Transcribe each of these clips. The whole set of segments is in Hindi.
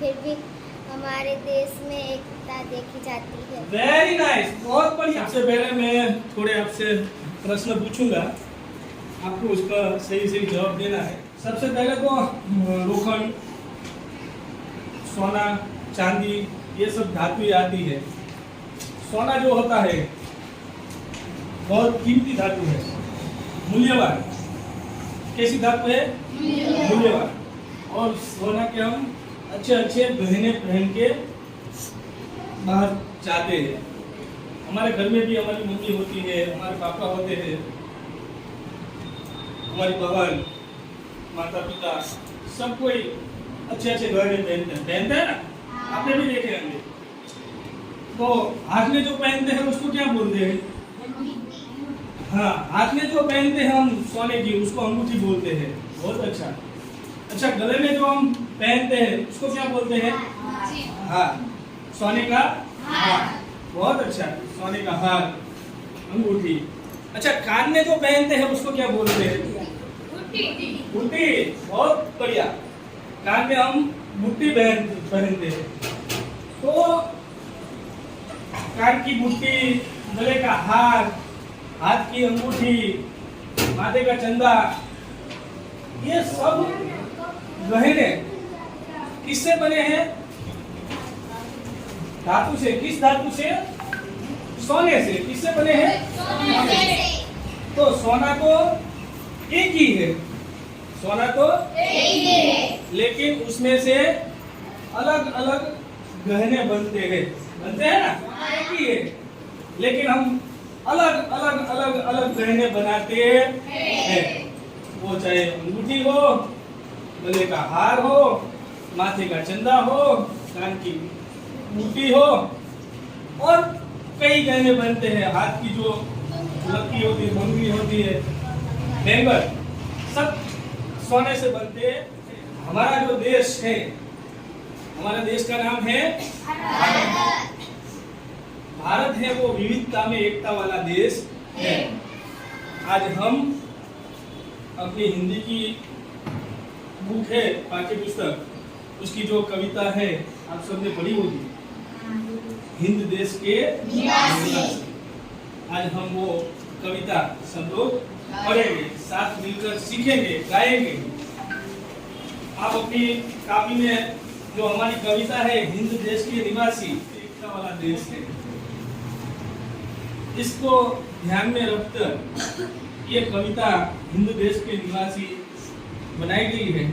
फिर भी हमारे देश में एकता देखी जाती है। वेरी नाइस, बहुत बढ़िया। सबसे पहले मैं थोड़े आपसे प्रश्न पूछूंगा, आपको उसका सही सही जवाब देना है। सबसे पहले तो लोखंड, सोना, चांदी ये सब धातु आती है। सोना जो होता है बहुत कीमती धातु है, मूल्यवान। कैसी धातु है? मूल्यवान। और सोना के हम अच्छे अच्छे गहने पहन के बाहर जाते हैं। हमारे घर में भी हमारी मम्मी होती है, हमारे पापा होते हैं, हमारी बहन, माता पिता, सब कोई अच्छे अच्छे गहने पहनते हैं ना, आपने भी देखे होंगे। तो हाथ में जो पहनते हैं उसको क्या बोलते हैं? हाँ, हाथ में जो पहनते हैं हम सोने की, उसको अंगूठी बोलते हैं। बहुत अच्छा। अच्छा, गले में जो हम पहनते हैं उसको क्या बोलते हैं? हाँ, सोने का हार। बहुत अच्छा, सोने का हार, अंगूठी। अच्छा, कान में जो पहनते हैं उसको क्या बोलते हैं? बुट्टी। बहुत बढ़िया, कान में हम बुट्टी पहनते हैं। तो कान की बुट्टी, गले का हार, हाथ की अंगूठी, माथे का चंदा, ये सब गहने किससे बने हैं? धातु से। किस धातु से? सोने से। किससे बने हैं? सोने से। तो सोना तो एक ही है, सोना तो एक ही है, लेकिन उसमें से अलग अलग गहने बनते हैं ना, एक ही है, लेकिन हम अलग अलग अलग अलग गहने बनाते हैं। वो चाहे अंगूठी हो, गले का हार हो, माथे का चंदा हो, कान की बूटी हो, और कई गहने बनते हैं। हाथ की जो लकी होती है, मंगली होती है, बैंगल, सब सोने से बनते हैं। हमारा जो देश है, हमारे देश का नाम है भारत। भारत है वो विविधता में एकता वाला देश है। आज हम अपनी हिंदी की बुक है, पाठ्य पुस्तक, उसकी जो कविता है आप सबने पढ़ी होगी, हिंद देश के निवासी। आज हम वो कविता सब लोग पढ़ेंगे, साथ मिलकर सीखेंगे, गाएंगे। आप अपनी कॉपी में जो हमारी कविता है, हिंद देश के निवासी, एकता वाला देश है, इसको ध्यान में रखकर ये कविता हिंद देश के निवासी बनाई गई है।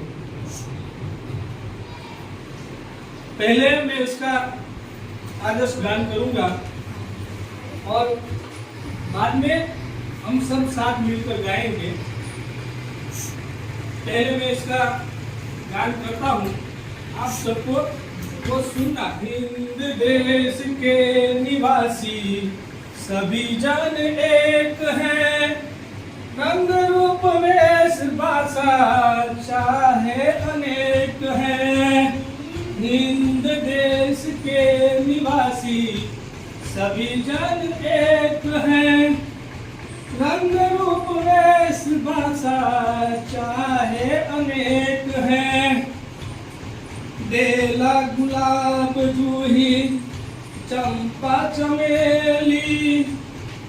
पहले मैं इसका आदर्श गान करूंगा और बाद में हम सब साथ मिलकर गाएंगे। पहले मैं इसका गान करता हूँ, आप सबको वो सुनना। हिंद देश के निवासी सभी जन एक हैं, रंग रूप वेश भाषा चाहे अनेक हैं। हिंद देश के निवासी सभी जन एक हैं, रंग रूप वेश भाषा चाहे अनेक हैं। बेला गुलाब जूही चंपा चमेली,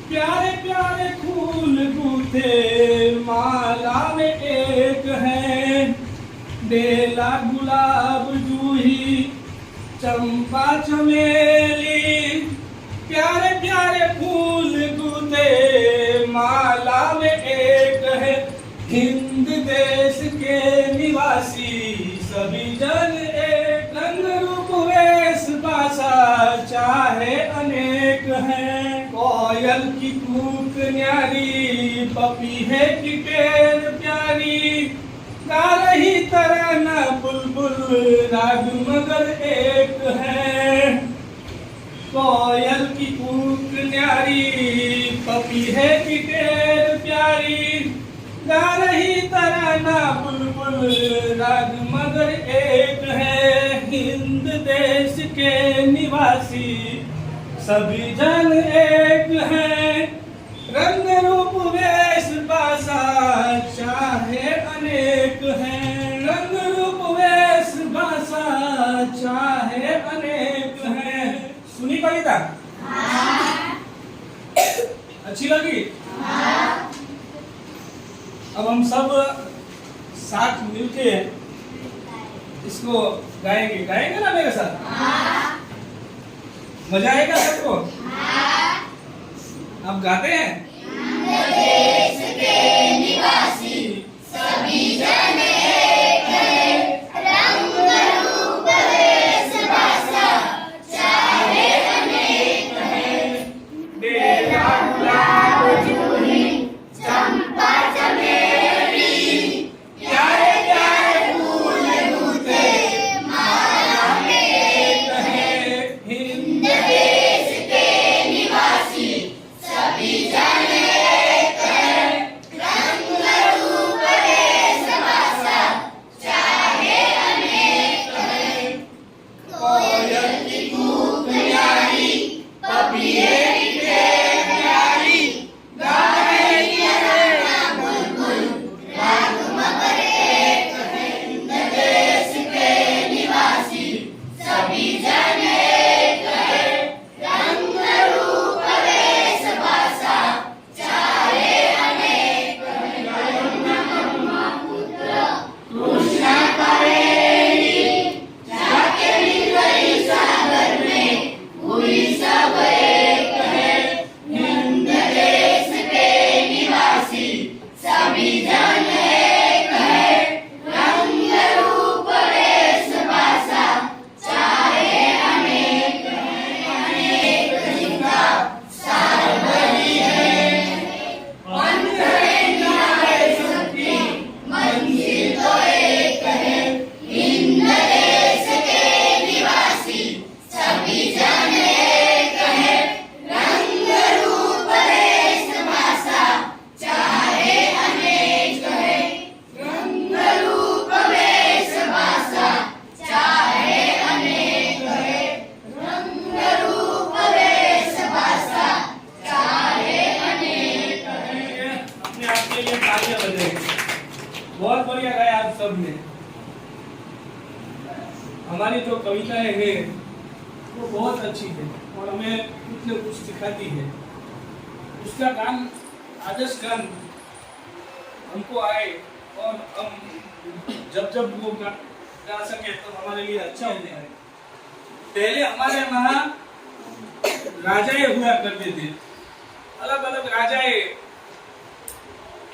प्यारे प्यारे फूल गूथे माला में एक है। बेला गुलाब जूही चंपा चमेली, प्यारे प्यारे फूल गूथे माला में एक है। हिंद देश के निवासी सभी जन एक, रंग रूप वेश भाषा चाहे अनेक हैं। कोयल की कूक न्यारी, पपीहे की टेर प्यारी, गा रही तराना बुलबुल राग मगर एक है। कोयल की कूक न्यारी, पपीहे की टेर प्यारी, गा रही तराना बुलबुल राग मगर एक है। हिंद देश के निवासी सभी जन एक हैं, रंग रूप वेश भाषा चाहे अनेक हैं। रंग रूप वेश भाषा चाहे अब हम सब साथ मिलके इसको गाएंगे ना मेरे साथ? मजा आएगा सबको? आप गाते हैं? देश के निवासी सभी जन एक हैं, रंग रूप वेश भाषा चाहे अनेक हैं। बेला गुलाब जूही चंपा चमेली, प्यारे प्यारे फूल बूटे माला में एक है। हिंद देश के निवासी सभी जन एक हैं, रंग रूप वेश भाषा चाहे अनेक हैं। कोयल की कूक न्यारी, पपीहे की टेक न्यारी, गाए किरण बुलबुल, राग मगर एक हैं। हिंद देश के निवासी सभी जन एक हैं, रंग रूप वेश भाषा चाहे अनेक हैं। ब्रह्मपुत्र कृष्णा कावेरी, जाके मिल गई सागर में, हुई सब एक हैं। हिंद देश के निवासी सभी जन एक हैं, रंग रूप वेश भाषा चाहे अनेक हैं। अनेक जिनका सार्वभौमिक है, पंथ है न्याय सबकी, मंजिल तो एक है। हिंद देश के निवासी सभी जन एक हैं, रंग रूप वेश भाषा चाहे अनेक हैं। रंग रूप वेश भाषा चाहे अनेक हैं, रंग रूप वेश भाषा चाहे अनेक हैं। अपने आप के लिए तालियां बजाएं। बहुत बढ़िया गाया आप सब ने। हमारी जो कविताएं हैं वो बहुत अच्छी है और हमें कुछ न कुछ सिखाती है। उसका गान, आदर्श गान हमको आए और हम जब वो गा सके तो हमारे लिए अच्छा हो जाए। पहले हमारे वहाँ राजाएं हुआ करते थे, अलग अलग राजाएं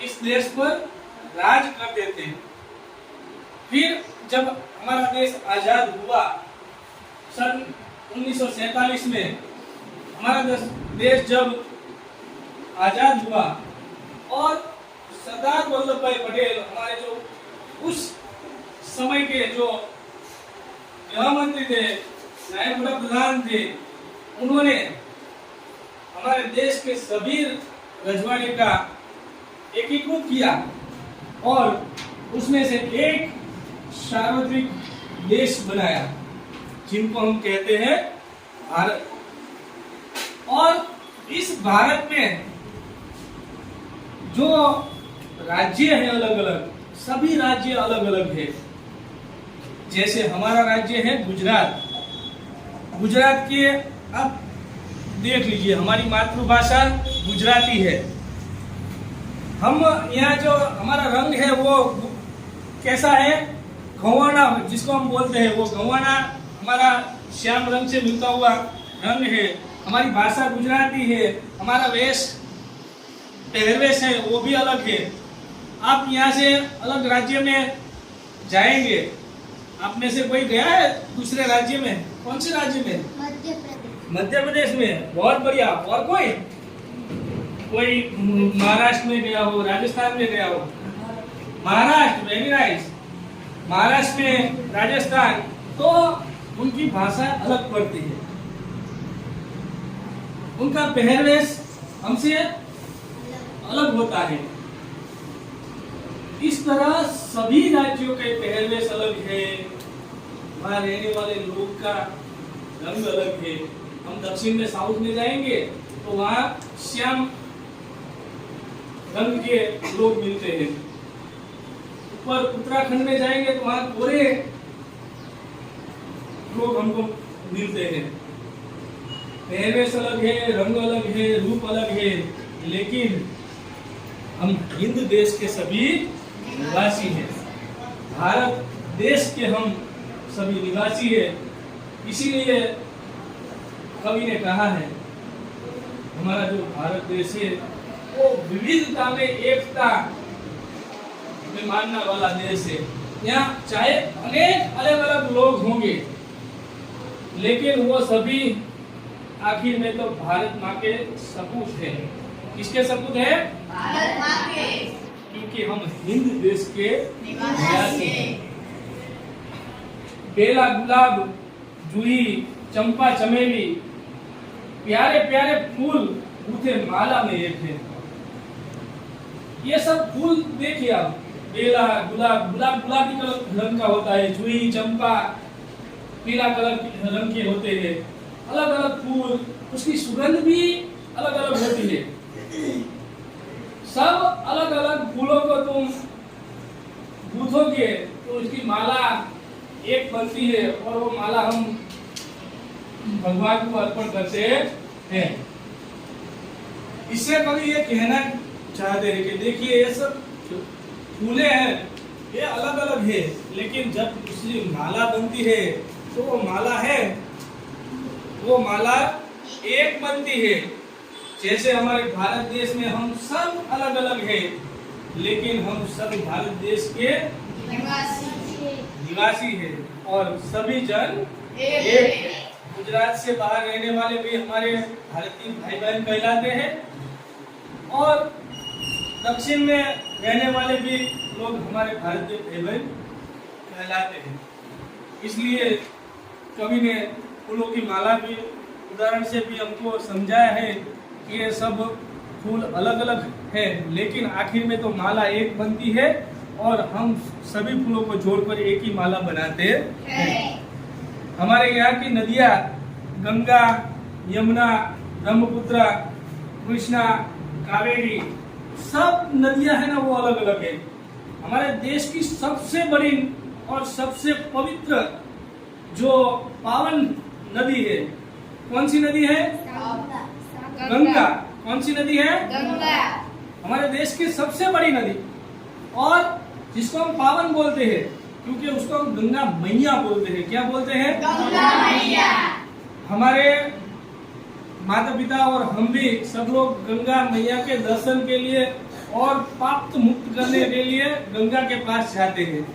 इस देश पर राज करते थे। फिर जब हमारा देश आजाद हुआ सन 1947 में, हमारा देश जब आजाद हुआ और सरदार वल्लभ भाई पटेल हमारे जो उस समय के जो गृह मंत्री थे, नायब प्रधान थे, उन्होंने हमारे देश के सभी रजवाड़े का एकीकृत किया और उसमें से एक सार्वत्रिक देश बनाया जिनको हम कहते हैं भारत। और इस भारत में जो राज्य है अलग अलग, सभी राज्य अलग अलग है। जैसे हमारा राज्य है गुजरात। गुजरात के आप देख लीजिए, हमारी मातृभाषा गुजराती है। हम यहाँ जो हमारा रंग है वो कैसा है? गवाना, जिसको हम बोलते हैं वो गवाना हमारा श्याम रंग से मिलता हुआ रंग है। हमारी भाषा गुजराती है। हमारा वेश पहरवेश है वो भी अलग है। आप यहाँ से अलग राज्य में जाएंगे, आप में से कोई गया है दूसरे राज्य में? कौन से राज्य में? मध्य प्रदेश। मध्य प्रदेश में, बहुत बढ़िया। और कोई महाराष्ट्र में गया हो, राजस्थान में गया हो? Maharashtra, very nice. महाराष्ट्र में, राजस्थान, तो उनकी भाषा अलग पड़ती है, उनका पहरवेश हमसे अलग होता है। इस तरह सभी राज्यों के पहरवेश अलग है, वहाँ रहने वाले लोग का रंग अलग है। हम दक्षिण में, साउथ में जाएंगे तो वहाँ श्याम रंग के लोग मिलते हैं। ऊपर उत्तराखंड में जाएंगे तो वहाँ गोरे लोग हमको मिलते हैं। पहरवेश अलग है, रंग अलग है, रूप अलग है, लेकिन हम हिंद देश के सभी निवासी हैं, भारत देश के हम सभी निवासी हैं। इसीलिए कवि ने कहा है हमारा जो भारत देश है वो विविधता में एकता में मानने वाला देश है। यहाँ चाहे अनेक अलग अलग लोग होंगे, लेकिन वो सभी आखिर में तो भारत माँ के सपूत हैं। किसके सपूत हैं? भारत माँ के। क्योंकि हम हिंद देश के निवासी हैं। बेला, गुलाब, जूही, चंपा, चमेली, प्यारे प्यारे फूल गूथे माला में एक है। ये सब फूल देखिए आप, बेला, गुलाब, गुलाब गुलाबी रंग का होता है, जूही, चंपा पीला कलर के रंग के होते हैं। अलग अलग फूल, उसकी सुगंध भी अलग अलग होती है। सब अलग अलग फूलों को तुम गूंथोगे तो उसकी माला एक बनती है और वो माला हम भगवान को अर्पण करते हैं। इससे कभी ये कहना चाहते हैं कि देखिए ये सब फूले हैं, ये अलग अलग है, लेकिन जब उसकी माला बनती है तो वो माला है, वो माला एक बनती है। जैसे हमारे भारत देश में हम सब अलग अलग हैं, लेकिन हम सब भारत देश के निवासी हैं और सभी जन एक हैं। गुजरात से बाहर रहने वाले भी हमारे भारतीय भाई बहन कहलाते हैं और दक्षिण में रहने वाले भी लोग हमारे भारतीय भाई बहन कहलाते हैं। इसलिए कवि ने फूलों की माला भी उदाहरण से भी हमको समझाया है कि ये सब फूल अलग अलग है, लेकिन आखिर में तो माला एक बनती है और हम सभी फूलों को जोड़कर एक ही माला बनाते हैं। हमारे यहाँ की नदियाँ गंगा, यमुना, ब्रह्मपुत्र, कृष्णा, कावेरी, सब नदियाँ है ना वो अलग अलग है। हमारे देश की सबसे बड़ी और सबसे पवित्र जो पावन नदी है, कौन सी नदी है? गंगा। कौन सी नदी है? गंगा। हमारे देश की सबसे बड़ी नदी और जिसको हम पावन बोलते हैं, क्योंकि उसको हम गंगा मैया बोलते हैं। क्या बोलते हैं? गंगा मैया। हमारे माता पिता और हम भी सब लोग गंगा मैया के दर्शन के लिए और पाप मुक्त करने के लिए गंगा के पास जाते हैं।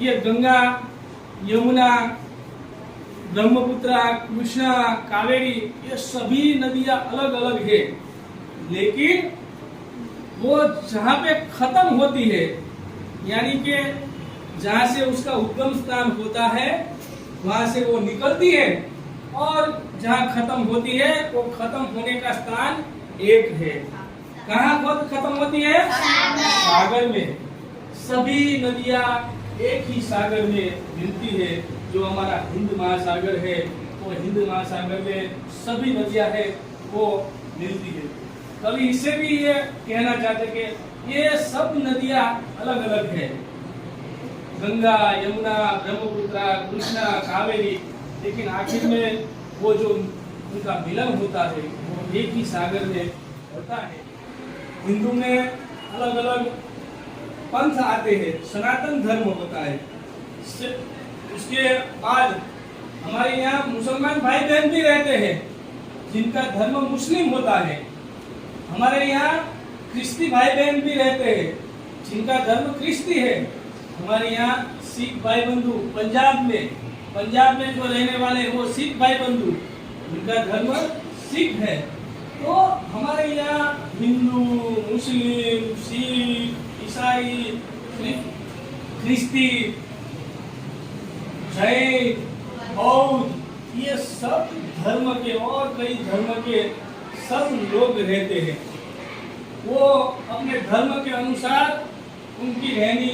ये गंगा, यमुना, ब्रह्मपुत्र, कृष्णा, कावेरी, ये सभी नदियां अलग अलग है, लेकिन वो जहाँ पे खत्म होती है, यानी कि जहाँ से उसका उद्गम स्थान होता है वहां से वो निकलती है, और जहाँ खत्म होती है वो खत्म होने का स्थान एक है। कहाँ खत्म होती है? सागर में। सभी नदियाँ एक ही सागर में मिलती है, जो हमारा हिंद महासागर है। वो हिंद महासागर में सभी नदियाँ है वो मिलती है। कभी इससे भी ये कहना चाहते कि ये सब नदियाँ अलग अलग है, गंगा, यमुना, ब्रह्मपुत्र, कृष्णा, कावेरी, लेकिन आखिर में वो जो उनका मिलन होता है वो एक ही सागर में होता है। हिंदू में अलग अलग पंथ आते हैं, सनातन धर्म होता है। उसके बाद हमारे यहाँ मुसलमान भाई बहन भी रहते हैं जिनका धर्म मुस्लिम होता है। हमारे यहाँ क्रिस्ती भाई बहन भी रहते हैं जिनका धर्म क्रिस्ती है। हमारे यहाँ सिख भाई बंधु पंजाब में जो रहने वाले वो सिख भाई बंधु, उनका धर्म सिख है। तो हमारे यहाँ हिंदू, मुस्लिम, सिख, ईसाई, क्रिस्ती, जैन, बौद्ध, ये सब धर्म के और कई धर्म के सब लोग रहते हैं। वो अपने धर्म के अनुसार उनकी रहनी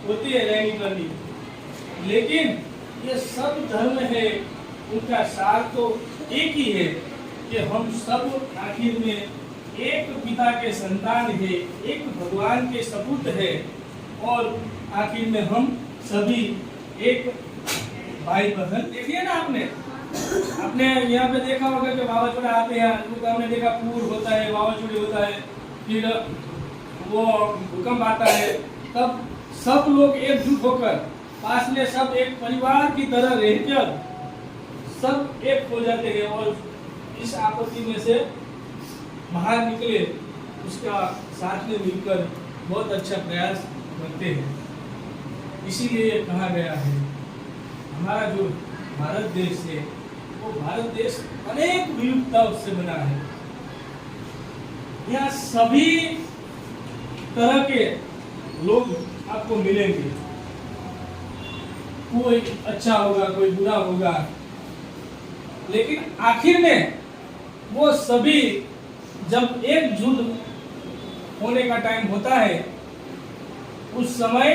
होती है, रहनी करनी, लेकिन ये सब धर्म है, उनका सार तो एक ही है कि हम सब आखिर में एक पिता के संतान है, एक भगवान के सपूत है, और आखिर में हम सभी एक भाई बहन। देखिए ना, आपने यहाँ पे देखा होगा कि वावाझोड़ा आते हैं, आपने देखा पूर होता है, वावाझोड़ी होता है, फिर वो भूकंप आता है, तब सब लोग एकजुट होकर पास में सब एक परिवार की तरह रहकर सब एक हो जाते हैं और इस आपत्ति में से बाहर निकले, उसका साथ में मिलकर बहुत अच्छा प्रयास करते हैं। इसीलिए कहा गया है हमारा जो भारत देश है वो भारत देश अनेक विविधताओं से बना है। यहाँ सभी तरह के लोग आपको मिलेंगे, कोई अच्छा होगा कोई बुरा होगा, लेकिन आखिर में वो सभी जब एकजुट होने का टाइम होता है उस समय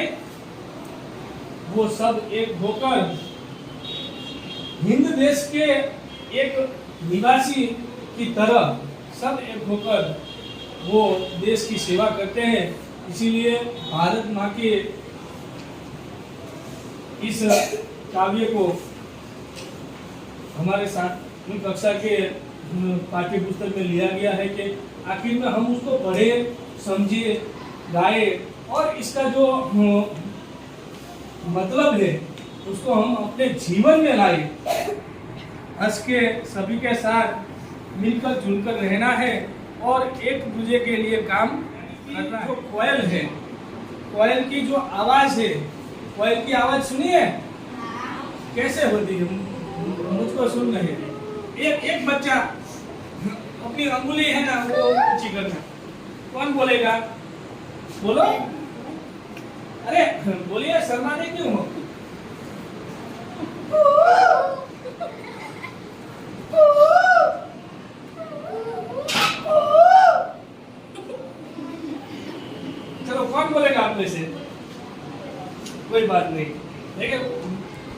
वो सब एक होकर हिंद देश के एक निवासी की तरह सब एक होकर वो देश की सेवा करते हैं। इसीलिए भारत माँ के इस काव्य को हमारे साथ कक्षा के पाठ्य पुस्तक में लिया गया है कि आखिर में हम उसको पढ़े, समझे, गाए और इसका जो मतलब है उसको हम अपने जीवन में लाए। हंस के सभी के साथ मिलकर जुलकर रहना है और एक दूसरे के लिए काम करना है। जो कोयल है, कोयल की जो आवाज है, कोयल की आवाज सुनिए कैसे होती है, मुझको सुन रहे हैं। एक बच्चा अपनी अंगुली है ना वो ऊंची करना, कौन बोलेगा? बोलो, अरे बोलिए, शर्माते क्यों हो? चलो कौन बोलेगा आप में से? कोई बात नहीं, लेकिन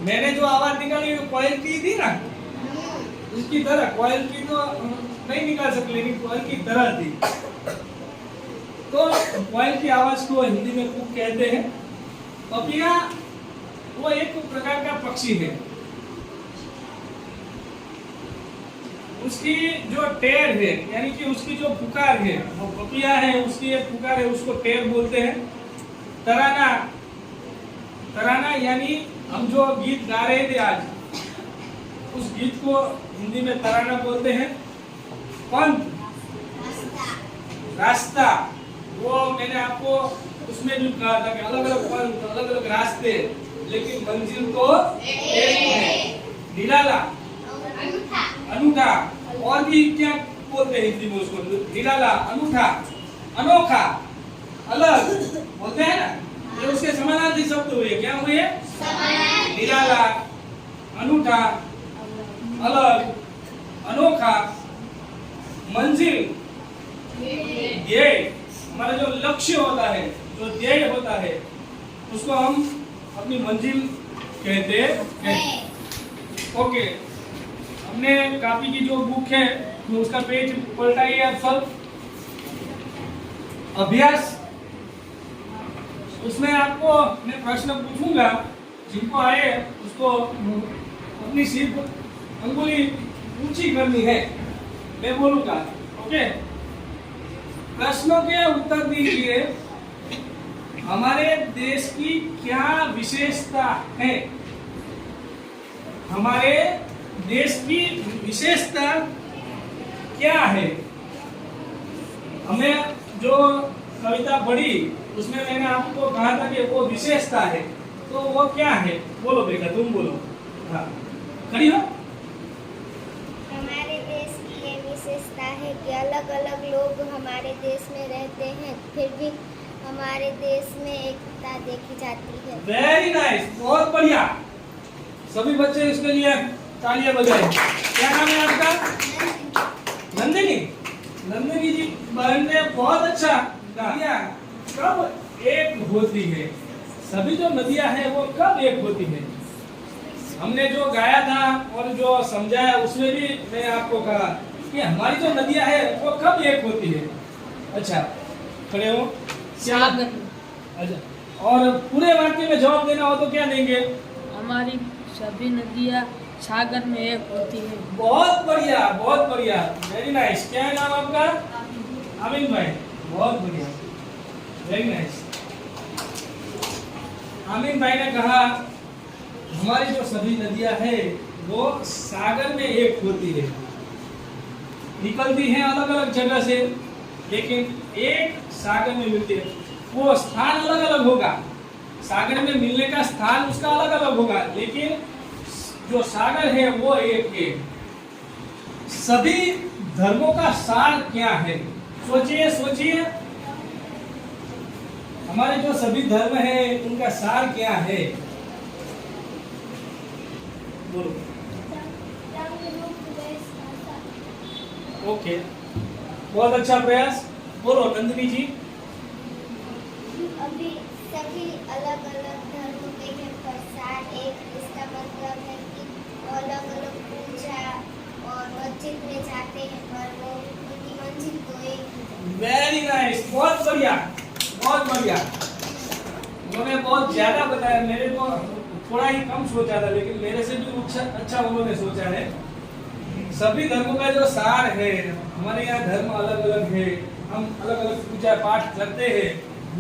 मैंने जो आवाज निकाली वो कोयल की थी ना, उसकी तरह। कोयल की तो नहीं निकाल सकते लेकिन कोयल की तरह थी। तो कोयल की आवाज को हिंदी में कूक कहते हैं। पपिया वो एक प्रकार का पक्षी है, उसकी जो टेर है यानी कि उसकी जो पुकार है, वो पपिया है उसकी एक पुकार है, उसको टेर बोलते हैं। तराना, तराना यानी हम जो गीत गा रहे थे आज, उस गीत को हिंदी में तराना बोलते हैं। कौन? रास्ता। वो मैंने आपको उसमें भी कहा था कि अलग अलग पंथ, अलग अलग रास्ते, लेकिन मंजिल तो एक है। निराला, अनूठा, और भी क्या बोलते हैं हिंदी में उसको? निराला, अनूठा, अनोखा, अलग बोलते हैं ना, ये उसके समानार्थी शब्द हुए। क्या हुए? निराला, अनूठा, अलग, अनोखा, मंजिल। ये हमारा जो लक्ष्य होता है, जो ध्येय होता है, उसको हम अपनी मंजिल कहते हैं। ओके, हमने कॉपी की जो बुक है तो उसका पेज पलटाइए आप सब। अभ्यास, उसमें आपको मैं प्रश्न पूछूंगा, जिनको आए उसको अपनी सिर्फ अंगुली ऊंची करनी है, मैं बोलूंगा। ओके, प्रश्नों के उत्तर दीजिए। हमारे देश की क्या विशेषता है? हमारे देश की विशेषता क्या है? हमें जो कविता पढ़ी उसमें मैंने आपको कहा था कि वो विशेषता है, तो वो क्या है? बोलो बेटा, तुम बोलो। हाँ, खड़ी हो। हमारे देश की ये विशेषता है कि अलग अलग लोग हमारे देश में रहते हैं, फिर भी हमारे देश में एकता देखी जाती है। वेरी नाइस, बहुत बढ़िया। सभी बच्चे इसके लिए तालियां बजाएं। क्या नाम है आपका? नंदिनी। नंदिनी जी बहन ने बहुत अच्छा गाया। कब एक होती है? सभी जो नदियां हैं वो कब एक होती है? हमने जो गाया था और जो समझाया उसमें भी मैं आपको कहा कि हमारी जो नदियां हैं वो कब एक होती है। अच्छा, खड़े हो। अच्छा, और पूरे वाक्य में जवाब देना हो तो क्या देंगे? हमारी सभी नदियाँ सागर में एक होती है। बहुत बढ़िया, बहुत बढ़िया, वेरी नाइस। क्या है नाम आपका? अमीन भाई, बहुत बढ़िया, वेरी नाइस। आमीन भाई ने कहा हमारी जो सभी नदियां हैं वो सागर में एक होती है, निकलती हैं अलग अलग जगह से, लेकिन एक सागर में मिलती है। वो स्थान अलग अलग होगा, सागर में मिलने का स्थान उसका अलग अलग होगा, लेकिन जो सागर है वो एक है। सभी धर्मों का सार क्या है? सोचिए सोचिए, हमारे जो सभी धर्म है उनका सार क्या है? बोलो। ओके, बहुत अच्छा प्रयास। बोलो नंदिनी जी। अभी सभी अलग अलग धर्मों के हैं पर सार एक, इसका मतलब है कि वो अलग अलग पूजा और मस्जिद में जाते हैं पर वो उनकी मंजिल तो एक ही है। वेरी नाइस, बहुत बढ़िया, बहुत बढ़िया। उन्होंने बहुत ज्यादा बताया, मेरे को थोड़ा ही कम सोचा था, लेकिन मेरे से भी अच्छा उन्होंने सोचा है। सभी धर्मों का जो सार है, हमारे यहाँ धर्म अलग अलग है, हम अलग अलग पूजा पाठ करते हैं,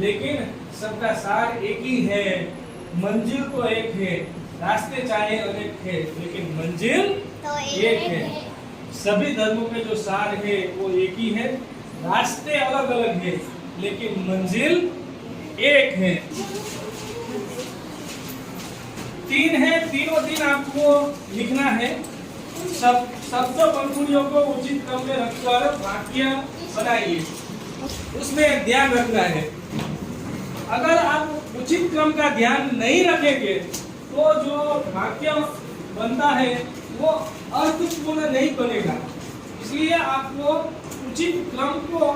लेकिन सबका सार एक ही है, मंजिल तो एक है। रास्ते चाहे अनेक है, लेकिन मंजिल तो एक है। सभी धर्मों के जो सार है वो एक ही है, रास्ते अलग अलग है, लेकिन मंजिल एक है। 3 है, तीनों दिन आपको लिखना है। शब्द पंक्तियों को उचित क्रम में रखकर वाक्य बनाइए, उसमें ध्यान रखना है। अगर आप उचित क्रम का ध्यान नहीं रखेंगे तो जो वाक्य बनता है वो अर्थपूर्ण नहीं बनेगा। इसलिए आपको उचित क्रम को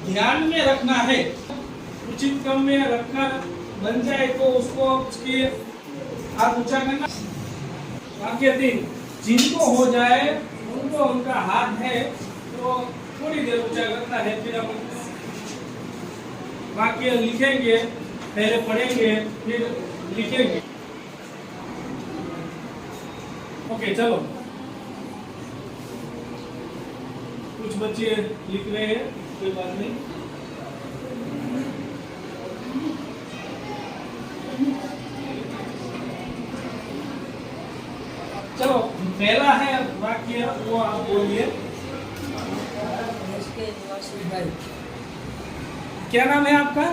ध्यान में रखना है। उचित क्रम में रखकर बन जाए तो उसको उसके हाथ ऊंचा करना। वाक्य 3, जिनको हो जाए उनको उनका हाथ है तो थोड़ी देर ऊंचा करना है, फिर हम वाक्य लिखेंगे, पहले पढ़ेंगे फिर लिखेंगे। ओके चलो, कुछ बच्चे लिख रहे हैं, कोई बात नहीं। चलो, पहला है वाक्य, वो आप बोलिए। क्या नाम है आपका?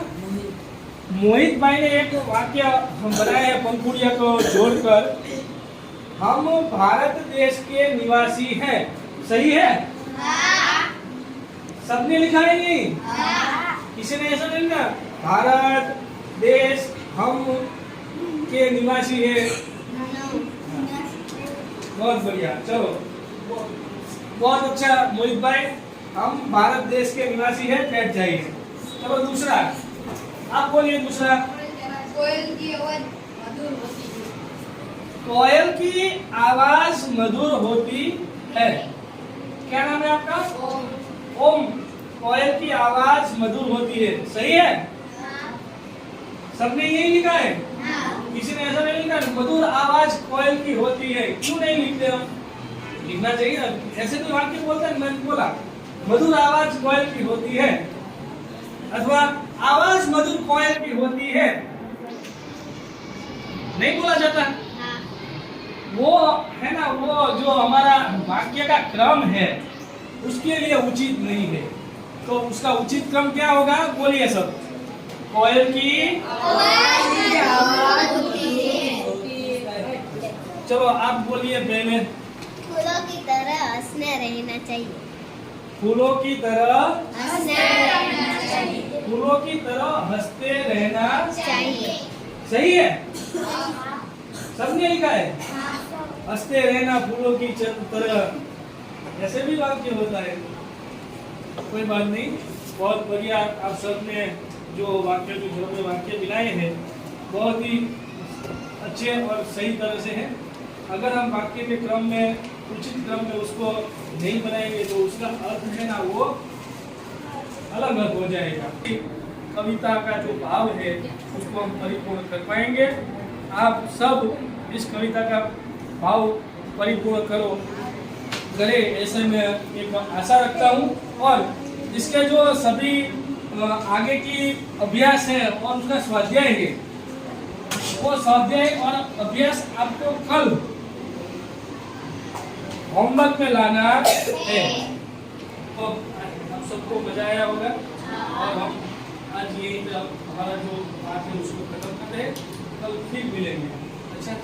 मोहित भाई ने एक वाक्य हम बनाए हैं पंखुड़िया को जोड़कर, हम भारत देश के निवासी हैं। सही है? सबने लिखा है नहीं? किसी ने ऐसा नहीं लिखा? भारत देश हम के निवासी है। बहुत बढ़िया, चलो बहुत अच्छा मोहित भाई, हम भारत देश के निवासी हैं, बैठ जाइए। चलो दूसरा, आप बोलिए दूसरा। कोयल की आवाज मधुर होती है। कोयल की आवाज मधुर होती है। क्या नाम है आपका? ओम। कोयल की आवाज मधुर होती है। सही है? सबने यही लिखा है? किसी ने ऐसा नहीं लिखा? मधुर आवाज कोयल की होती है। क्यों नहीं लिखते हम? लिखना चाहिए ना, ऐसे तो वाक्य बोलते हैं। मैंने बोला मधुर आवाज कोयल की होती है, अथवा आवाज मधुर कोयल की होती है, नहीं बोला जाता। वो है ना, वो जो हमारा वाक्य का क्रम है उसके लिए उचित नहीं है, तो उसका उचित क्रम क्या होगा? बोलिए सब। कोयल की आवाज होती है। चलो आप बोलिए पहले। फूलों की तरह हंसना रहना चाहिए। फूलों की तरह हंसना रहना चाहिए। फूलों की तरह हंसते रहना चाहिए। सही है? सबने लिखा है? हंसते रहना फूलों की तरह, ऐसे भी वाक्य होता है। कोई बात नहीं, बहुत बढ़िया। आप सबने जो वाक्य के घर में वाक्य मिलाए हैं बहुत ही अच्छे और सही तरह से हैं। अगर हम वाक्य के क्रम में, उचित क्रम में उसको नहीं बनाएंगे तो उसका अर्थ है ना वो अलग अलग हो जाएगा। कविता का जो भाव है उसको हम परिपूर्ण कर पाएंगे। आप सब इस कविता का भाव परिपूर्ण करे, ऐसे में एक आशा रखता हूँ। और इसके जो सभी आगे की अभ्यास है और उसका स्वाध्याय है, वो स्वाध्याय और अभ्यास आपको कल होमवर्क में लाना है। तो हम सबको मजा आया होगा और हम आज यही पे हमारा जो बात है उसको खत्म करते हैं, कल फिर मिलेंगे। अच्छा।